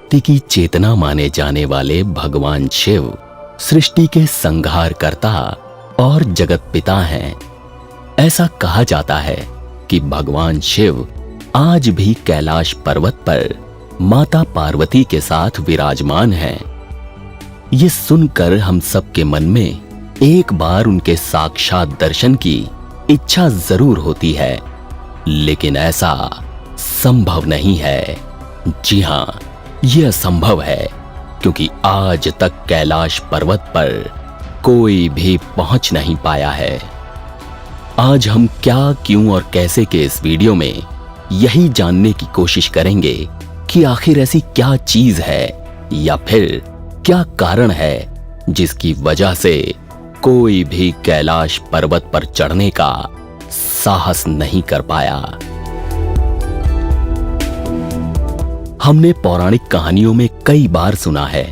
शक्ति की चेतना माने जाने वाले भगवान शिव सृष्टि के संहारकर्ता और जगत पिता हैं। ऐसा कहा जाता है कि भगवान शिव आज भी कैलाश पर्वत पर माता पार्वती के साथ विराजमान हैं। ये सुनकर हम सबके मन में एक बार उनके साक्षात दर्शन की इच्छा जरूर होती है, लेकिन ऐसा संभव नहीं है। जी हां, यह असंभव है क्योंकि आज तक कैलाश पर्वत पर कोई भी पहुंच नहीं पाया है। आज हम क्या, क्यों और कैसे के इस वीडियो में यही जानने की कोशिश करेंगे कि आखिर ऐसी क्या चीज है या फिर क्या कारण है जिसकी वजह से कोई भी कैलाश पर्वत पर चढ़ने का साहस नहीं कर पाया। हमने पौराणिक कहानियों में कई बार सुना है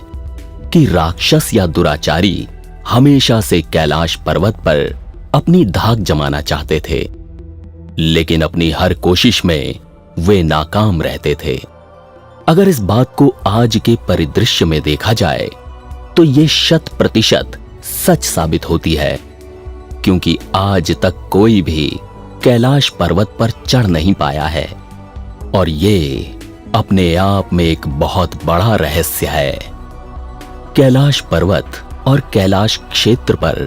कि राक्षस या दुराचारी हमेशा से कैलाश पर्वत पर अपनी धाक जमाना चाहते थे, लेकिन अपनी हर कोशिश में वे नाकाम रहते थे। अगर इस बात को आज के परिदृश्य में देखा जाए तो ये 100% सच साबित होती है, क्योंकि आज तक कोई भी कैलाश पर्वत पर चढ़ नहीं पाया है और ये अपने आप में एक बहुत बड़ा रहस्य है। कैलाश पर्वत और कैलाश क्षेत्र पर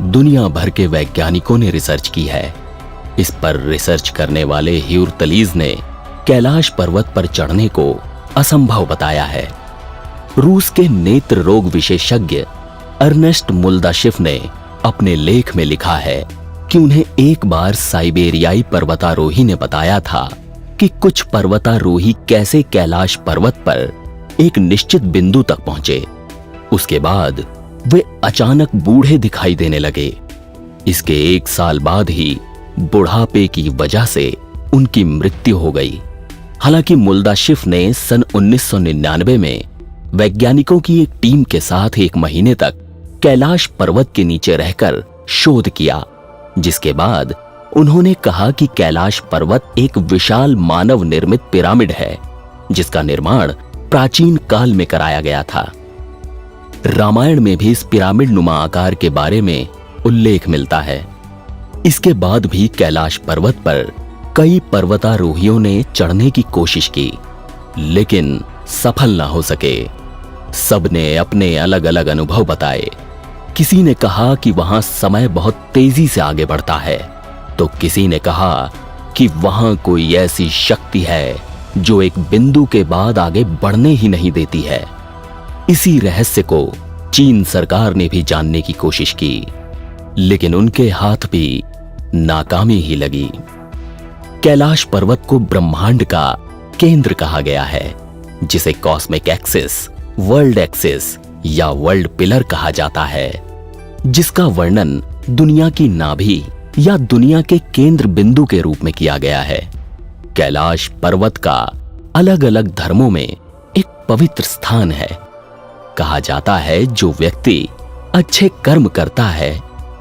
दुनिया भर के वैज्ञानिकों ने रिसर्च की है। इस पर रिसर्च करने वाले ह्यूरतलीज ने कैलाश पर्वत पर चढ़ने को असंभव बताया है। रूस के नेत्र रोग विशेषज्ञ अर्नेस्ट मुल्दाशिफ ने अपने लेख में लिखा है कि उन्हें एक बार साइबेरियाई पर्वतारोही ने बताया था कि कुछ पर्वतारोही कैसे कैलाश पर्वत पर एक निश्चित बिंदु तक पहुंचे। उसके बाद वे अचानक बूढ़े दिखाई देने लगे। इसके 1 साल बाद ही बुढ़ापे की वजह से उनकी मृत्यु हो गई। हालांकि मुल्दाशिफ ने सन 1999 में वैज्ञानिकों की एक टीम के साथ 1 महीने तक कैलाश पर्वत के नीचे रहकर शोध किया, जिसके बाद उन्होंने कहा कि कैलाश पर्वत एक विशाल मानव निर्मित पिरामिड है, जिसका निर्माण प्राचीन काल में कराया गया था। रामायण में भी इस पिरामिड नुमा आकार के बारे में उल्लेख मिलता है। इसके बाद भी कैलाश पर्वत पर कई पर्वतारोहियों ने चढ़ने की कोशिश की, लेकिन सफल ना हो सके। सबने अपने अलग अलग अनुभव बताए। किसी ने कहा कि वहां समय बहुत तेजी से आगे बढ़ता है, तो किसी ने कहा कि वहां कोई ऐसी शक्ति है जो एक बिंदु के बाद आगे बढ़ने ही नहीं देती है। इसी रहस्य को चीन सरकार ने भी जानने की कोशिश की, लेकिन उनके हाथ भी नाकामी ही लगी। कैलाश पर्वत को ब्रह्मांड का केंद्र कहा गया है, जिसे कॉस्मिक एक्सिस, वर्ल्ड एक्सिस या वर्ल्ड पिलर कहा जाता है, जिसका वर्णन दुनिया की नाभि या दुनिया के केंद्र बिंदु के रूप में किया गया है। कैलाश पर्वत का अलग अलग धर्मों में एक पवित्र स्थान है। कहा जाता है जो व्यक्ति अच्छे कर्म करता है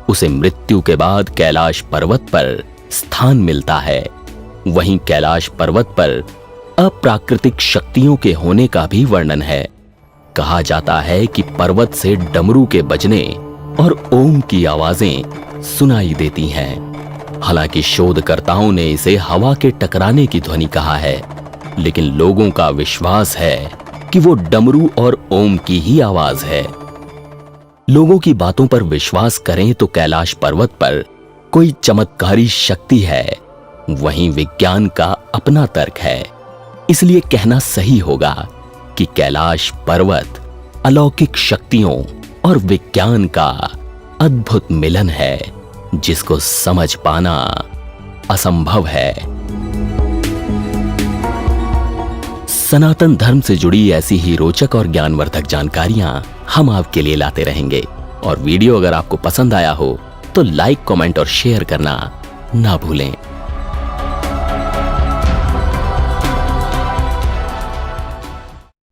उसे मृत्यु के बाद कैलाश पर्वत पर स्थान मिलता है। वहीं कैलाश पर्वत पर अप्राकृतिक शक्तियों के होने का भी वर्णन है। कहा जाता है कि पर्वत से डमरू के बजने और ओम की आवाजें सुनाई देती हैं। हालांकि शोधकर्ताओं ने इसे हवा के टकराने की ध्वनि कहा है, लेकिन लोगों का विश्वास है कि वो डमरू और ओम की ही आवाज है। लोगों की बातों पर विश्वास करें तो कैलाश पर्वत पर कोई चमत्कारी शक्ति है, वहीं विज्ञान का अपना तर्क है। इसलिए कहना सही होगा कि कैलाश पर्वत अलौकिक शक्तियों और विज्ञान का अद्भुत मिलन है, जिसको समझ पाना असंभव है। सनातन धर्म से जुड़ी ऐसी ही रोचक और ज्ञानवर्धक जानकारियां हम आपके लिए लाते रहेंगे। और वीडियो अगर आपको पसंद आया हो तो लाइक, कमेंट और शेयर करना ना भूलें।